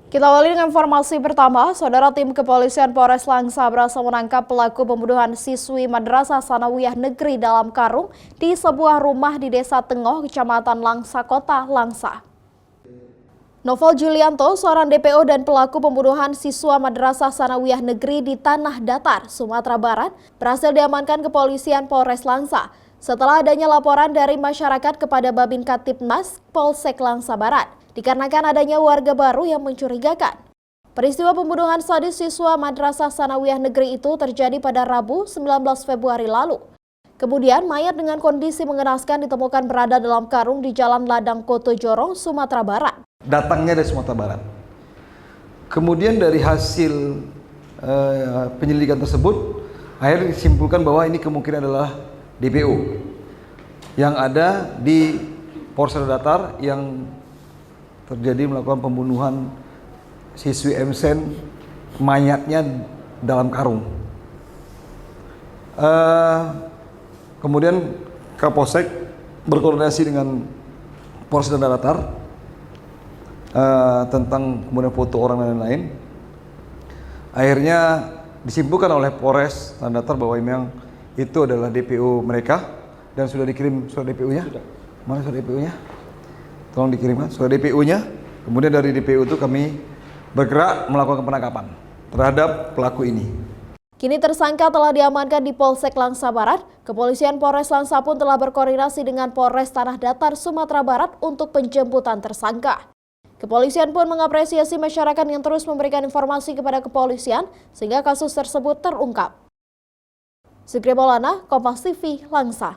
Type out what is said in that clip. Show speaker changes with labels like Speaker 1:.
Speaker 1: Kita awali dengan informasi pertama. Saudara, tim kepolisian Polres Langsa berhasil menangkap pelaku pembunuhan siswi Madrasah Sanawiyah Negeri dalam karung di sebuah rumah di Desa Tengoh, Kecamatan Langsa, Kota Langsa. Novel Julianto, seorang DPO dan pelaku pembunuhan siswa Madrasah Sanawiyah Negeri di Tanah Datar, Sumatera Barat, berhasil diamankan kepolisian Polres Langsa setelah adanya laporan dari masyarakat kepada Babin Kaptipmas Polsek Langsa Barat, dikarenakan adanya warga baru yang mencurigakan. Peristiwa pembunuhan sadis siswa Madrasah Sanawiyah Negeri itu terjadi pada Rabu 19 Februari lalu. Kemudian mayat dengan kondisi mengenaskan ditemukan berada dalam karung di Jalan Ladang Koto Jorong, Sumatera Barat.
Speaker 2: Datangnya dari Sumatera Barat. Kemudian dari hasil penyelidikan tersebut, akhirnya disimpulkan bahwa ini kemungkinan adalah DPO yang ada di Polres Datar yang terjadi melakukan pembunuhan siswi MSen, mayatnya dalam karung. Kemudian Kapolsek berkoordinasi dengan Polres Datar tentang kemudian foto orang dan lain-lain. Akhirnya disimpulkan oleh Polres Datar bahwa memang itu adalah DPO mereka dan sudah dikirim surat DPO-nya. Mana surat DPO-nya? Tolong dikirimkan surat DPO-nya. Kemudian dari DPO itu kami bergerak melakukan penangkapan terhadap pelaku ini.
Speaker 1: Kini tersangka telah diamankan di Polsek Langsa Barat. Kepolisian Polres Langsa pun telah berkoordinasi dengan Polres Tanah Datar, Sumatera Barat untuk penjemputan tersangka. Kepolisian pun mengapresiasi masyarakat yang terus memberikan informasi kepada kepolisian sehingga kasus tersebut terungkap. Zikri Maulana, Kompas TV, Langsa.